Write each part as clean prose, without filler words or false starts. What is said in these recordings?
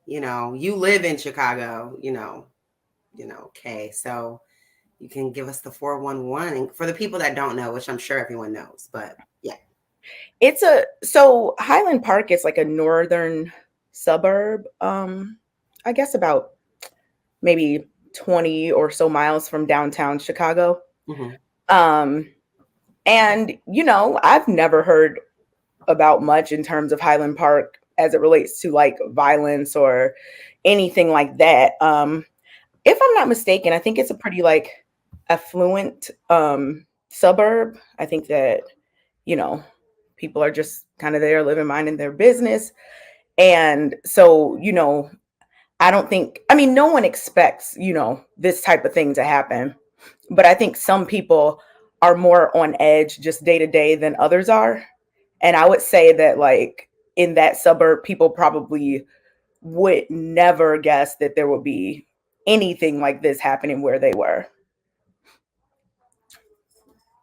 you live in Chicago, Kay. So you can give us the 411 for the people that don't know, which I'm sure everyone knows, but yeah. So Highland Park is like a northern suburb, I guess about maybe 20 or so miles from downtown Chicago. Mm-hmm. Um, and I've never heard about much in terms of Highland Park as it relates to like violence or anything like that. If I'm not mistaken, I think it's a pretty like affluent suburb. I think that, you know, people are just kind of there living, minding their business. And so, I don't think, I mean, no one expects, this type of thing to happen. But I think some people are more on edge just day to day than others are. And I would say that, like, in that suburb, people probably would never guess that there would be anything like this happening where they were.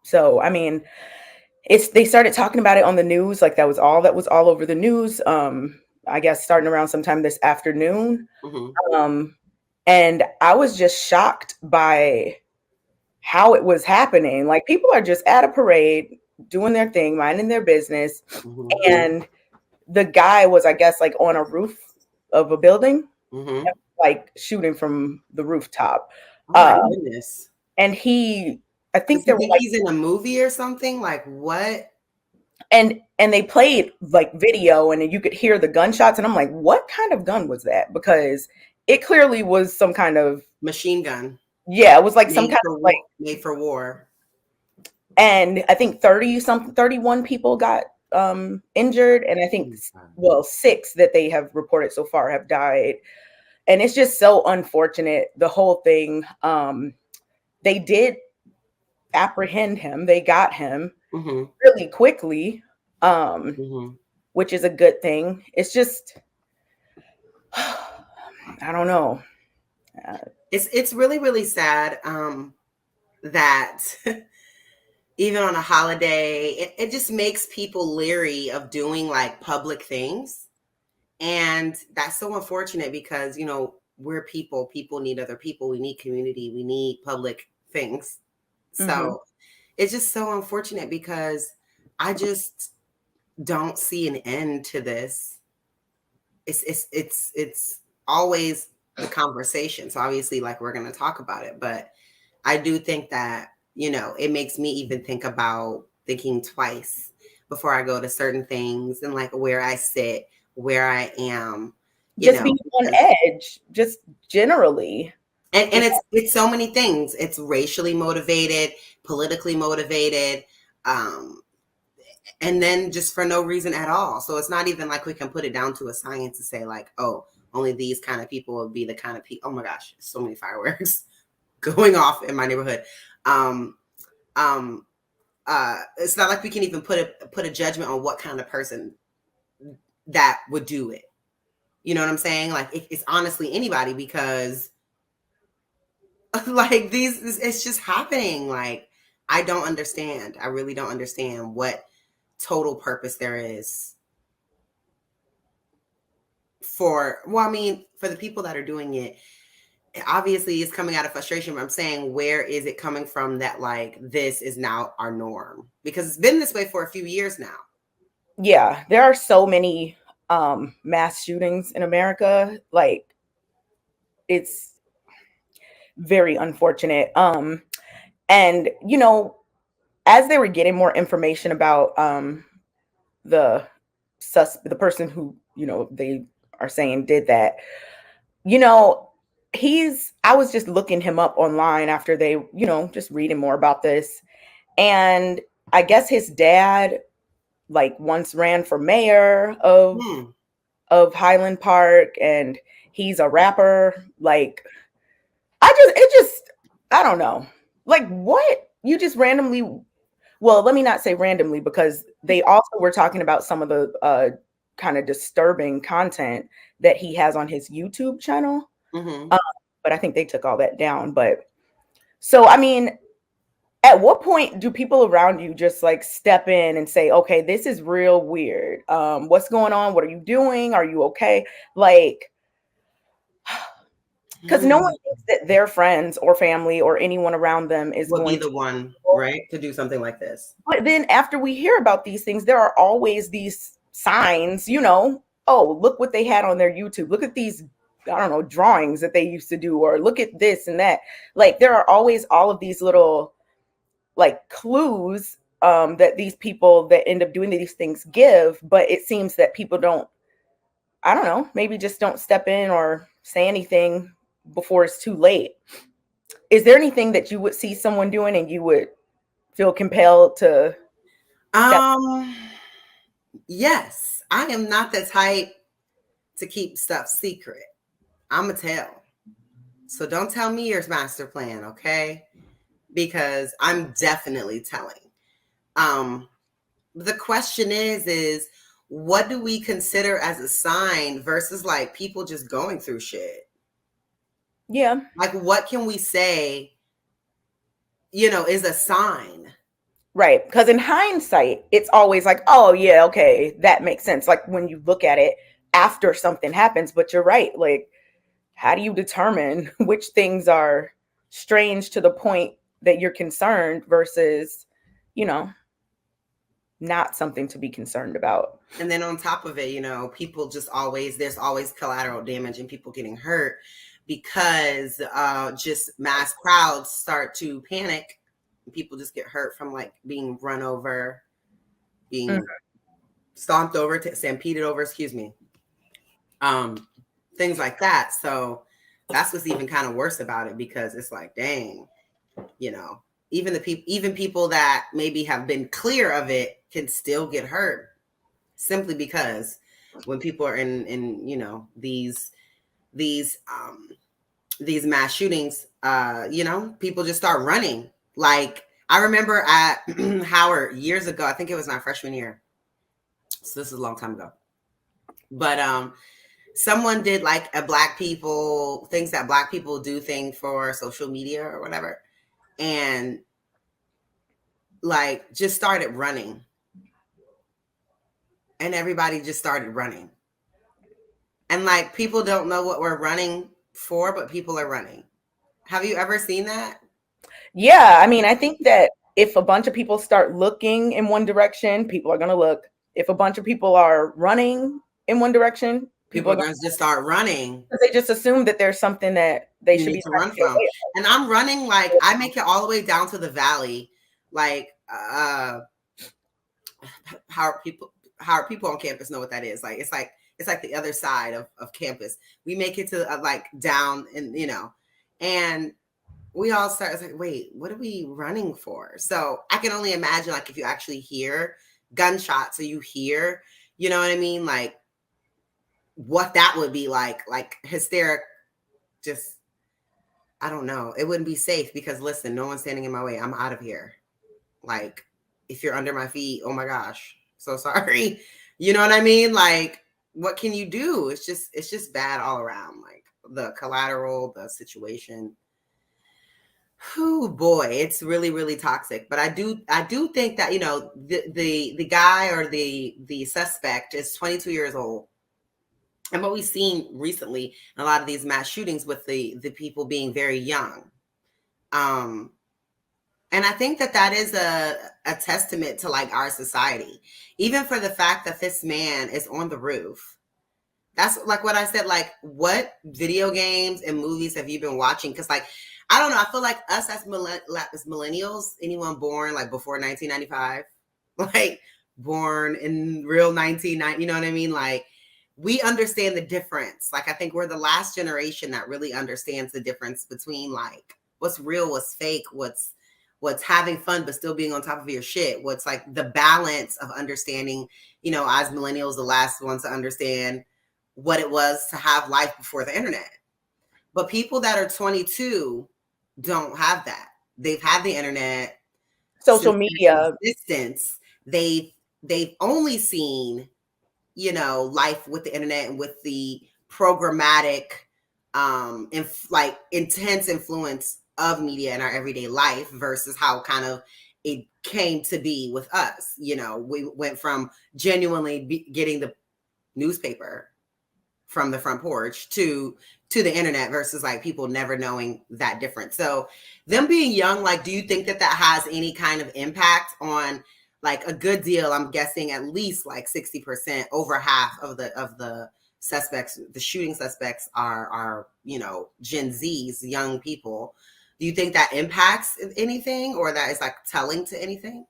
So, I mean, they started talking about it on the news, like that was all over the news. I guess starting around sometime this afternoon. Mm-hmm. Um, and I was just shocked by how it was happening. Like people are just at a parade, doing their thing, minding their business, Mm-hmm. and the guy was, I guess, like on a roof of a building, Mm-hmm. like shooting from the rooftop. Oh my Uh, goodness. and he, I Does think he there were think like, he's in a movie or something? Like what? and they played like video, and you could hear the gunshots, and I'm like, what kind of gun was that? Because it clearly was some kind of, Machine gun yeah, it was like some made kind for of like, war. Made for war. and I think 31 people got injured, and I Oh think, my God. well, 6 that they have reported so far have died. And it's just so unfortunate, the whole thing. They did apprehend him, they got him Mm-hmm. really quickly, um, Mm-hmm. which is a good thing. It's just I don't know. Uh, It's really really sad that even on a holiday, it just makes people leery of doing like public things. And that's so unfortunate because, we're people. People need other people. We need community. We need public things. mhm. So it's just so unfortunate because I just don't see an end to this. It's always the conversation. So obviously, like we're gonna talk about it, but I do think that, it makes me even think about thinking twice before I go to certain things and like where I sit, where I am, Just being on because edge, just generally. and it's so many things. It's racially motivated, politically motivated, um, and then just for no reason at all. So it's not even like we can put it down to a science to say like, oh, only these kind of people will be the kind of people. Oh my gosh, so many fireworks going off in my neighborhood. Um, um, it's not like we can even put a judgment on what kind of person that would do it. You know what I'm saying? Like it's honestly anybody because like it's just happening. Like I don't understand. I really don't understand what total purpose there is for. Well, I mean, for the people that are doing it, obviously it's coming out of frustration. But I'm saying, where is it coming from that like this is now our norm? Because it's been this way for a few years now. Yeah, there are so many mass shootings in America. Like it's very unfortunate. And as they were getting more information about the the person who they are saying did that, you know I was just looking him up online after they just reading more about this, and I guess his dad like once ran for mayor Hmm. of Highland Park, and he's a rapper. Like it just I don't know, like what you just randomly, well, let me not say randomly, because they also were talking about some of the kind of disturbing content that he has on his YouTube channel. Mm-hmm. Um, but I think they took all that down. But so, I mean, at what point do people around you just like step in and say, okay, this is real weird? What's going on? What are you doing? Are you okay? Like, Because no one thinks that their friends or family or anyone around them is Would be going to. the one, right, to do something like this. But then after we hear about these things, there are always these signs, oh, look what they had on their YouTube. Look at these, I don't know, drawings that they used to do, or look at this and that. Like there are always all of these little like clues that these people that end up doing these things give, but it seems that people don't, I don't know, maybe just don't step in or say anything before it's too late. Is there anything that you would see someone doing and you would feel compelled to step? Um, yes, I am not the type to keep stuff secret. I'm a tell. So don't tell me your master plan, okay? Because I'm definitely telling. Um, the question is what do we consider as a sign versus like people just going through shit? Yeah. Like what can we say, is a sign? Right. Because in hindsight, it's always like, oh, yeah, okay, that makes sense. Like when you look at it after something happens, but you're right. Like, how do you determine which things are strange to the point that you're concerned versus, you know, not something to be concerned about? And then on top of it, people just there's always collateral damage and people getting hurt because just mass crowds start to panic. People just get hurt from like being run over, Mm. being stomped over, stampeded over, excuse me. Things like that. So that's what's even kind of worse about it because it's like, dang, even people that maybe have been clear of it can still get hurt simply because when people are in these mass shootings, people just start running. Like I remember at Howard years ago, I think it was my freshman year. So this is a long time ago. But someone did like a black people things that black people do thing for social media or whatever. And like just started running. And everybody just started running. And like people don't know what we're running for, but people are running. Have you ever seen that? Yeah. I mean, I think that if a bunch of people start looking in one direction, people are going to look. If a bunch of people are running in one direction, people People are are going going to just start running. to, they just assume that there's something that they You should need be to trying run to get from. away And I'm running like I make it all the way down to the valley. Like how people on campus know what that is. Like it's like the other side of campus. We make it to like down and and we all start like, wait, what are we running for? So I can only imagine like if you actually hear gunshots or you hear, you know what I mean? Like what that would be like hysteric, just I don't know. It wouldn't be safe because listen, no one's standing in my way. I'm out of here. Like if you're under my feet, oh my gosh, so sorry. You know what I mean? Like what can you do? It's just bad all around. Like the collateral, the situation. Oh boy, it's really really toxic. But I do think that the guy or the suspect is 22 years old. And what we've seen recently in a lot of these mass shootings with the people being very young. Um and I think that is a testament to like our society, even for the fact that this man is on the roof. That's like what I said. Like, what video games and movies have you been watching? Because, like, I don't know. I feel like us as millennials, anyone born like before 1995, like born in real 1990, you know what I mean? Like, we understand the difference. Like, I think we're the last generation that really understands the difference between like what's real, what's fake, what's having fun but still being on top of your shit. What's like the balance of understanding. As millennials, the last ones to understand what it was to have life before the internet. But people that are 22 don't have that. They've had the internet social since media. existence. They've only seen, life with the internet and with the programmatic like intense influence of media in our everyday life versus how kind of it came to be with us. We went from genuinely getting the newspaper from the front porch to the internet versus like people never knowing that difference. So them being young, like, do you think that that has any kind of impact on like a good deal? I'm guessing at least like 60%, over half of the suspects, the shooting suspects are, you know, Gen Zs, young people. Do you think that impacts anything or that is like telling to anything?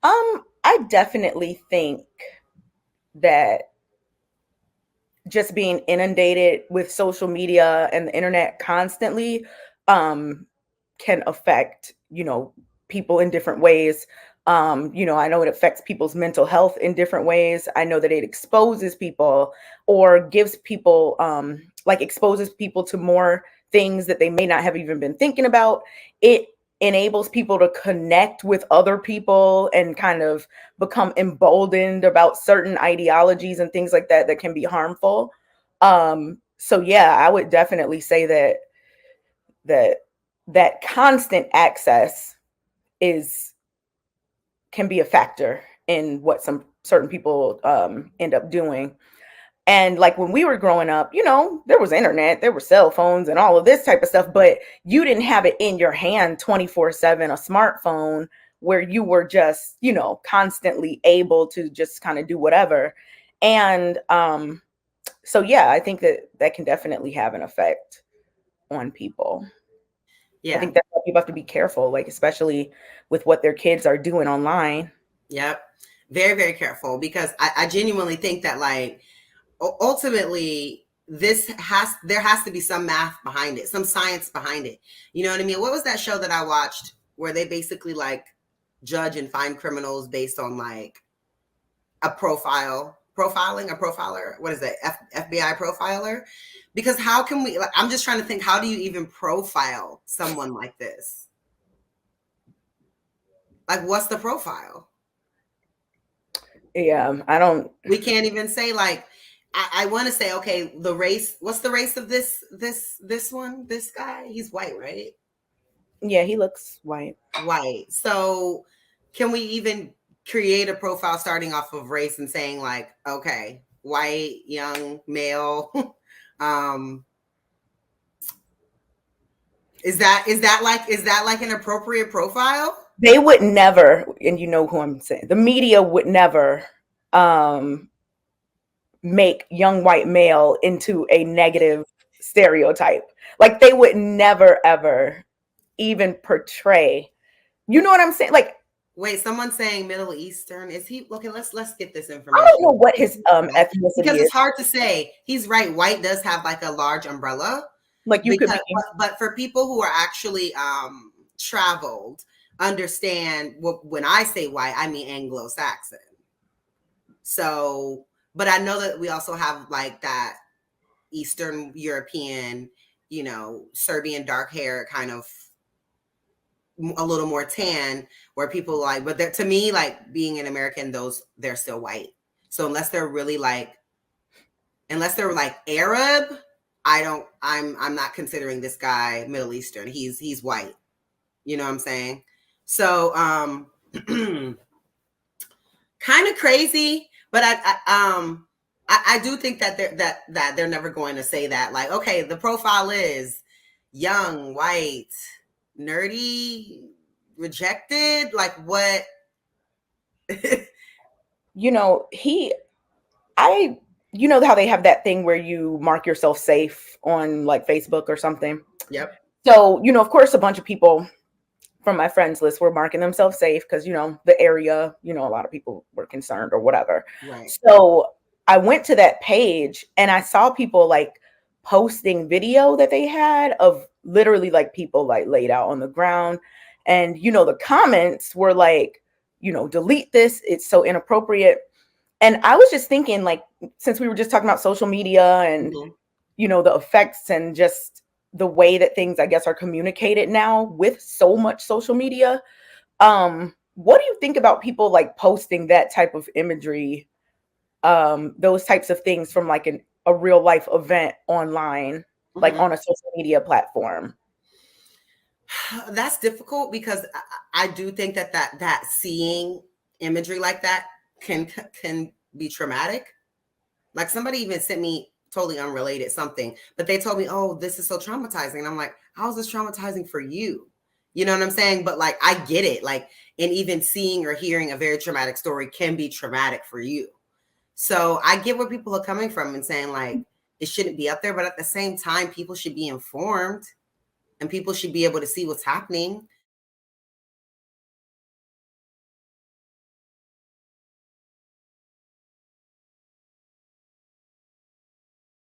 I definitely think that just being inundated with social media and the internet constantly um can affect, you know, people in different ways. You know, I know it affects people's mental health in different ways. I know that it exposes people or gives people like exposes people to more things that they may not have even been thinking about. It enables people to connect with other people and kind of become emboldened about certain ideologies and things like that that can be harmful. So yeah, I would definitely say that that constant access is can be a factor in what some certain people end up doing. And like when we were growing up, you know, there was internet, there were cell phones and all of this type of stuff, but you didn't have it in your hand 24/7, a smartphone where you were just, you know, constantly able to just kind of do whatever. And so yeah, I think that that can definitely have an effect on people. I Yeah. think that's why people have to be careful, like especially with what their kids are doing online. Yep. Very, very careful because I genuinely think that like ultimately there has to be some math behind it, some science behind it. You know what I mean? What was that show that I watched where they basically like judge and find criminals based on like a profiling, a profiler? What is that? FBI profiler? Because how can we, like, I'm just trying to think, how do you even profile someone like this? Like, what's the profile? Yeah, I don't. We can't even say like, I want to say, okay, the race, what's the race of this one, this guy? He's white, right? Yeah, he looks white. White. So can we even create a profile starting off of race and saying like, okay, white, young, male? um, is that like an appropriate profile? They would never, and you know who I'm saying. The media would never um, make young white male into a negative stereotype. Like they would never ever even portray. You know what I'm saying? Like Wait, someone's saying Middle Eastern. Is he okay? Let's get this I don't know information. what his White, because ethnicity it's is. hard to say. He's right. White does have like a large umbrella, Like you could because be. but for people who are actually traveled, understand what when I say white, I mean Anglo-Saxon. So, but I know that we also have like that Eastern European, you know, Serbian dark hair kind of a little more tan where people like, but to me, like being an American, those they're still white. So unless they're really like, unless they're like Arab, I'm not considering this guy Middle Eastern. He's white. You know what I'm saying? So kind of crazy, but I do think that they're never going to say that. Like, okay, the profile is young, white, nerdy, rejected. Like what? You know, I, you know how they have that thing where you mark yourself safe on like Facebook or something. Yep. So, you know, of course, a bunch of people from my friends list were marking themselves safe because, you know, the area, you know, a lot of people were concerned or whatever. Right. So I went to that page and I saw people like posting video that they had of literally like people like laid out on the ground. And, you know, the comments were like, you know, delete this. It's so inappropriate. And I was just thinking, like, since we were just talking about social media and, Mm-hmm. you know, the effects and just the way that things, I guess, are communicated now with so much social media. What do you think about people like posting that type of imagery, those types of things from like a real life event online, like Mm-hmm. on a social media platform? That's difficult because I do think that seeing imagery like that can be traumatic. Like somebody even sent me totally unrelated something, but they told me, oh, this is so traumatizing. And I'm like, how is this traumatizing for you? You know what I'm saying? But like, I get it. Like, and even seeing or hearing a very traumatic story can be traumatic for you. So I get where people are coming from and saying like, it shouldn't be up there. But at the same time, people should be informed and people should be able to see what's happening.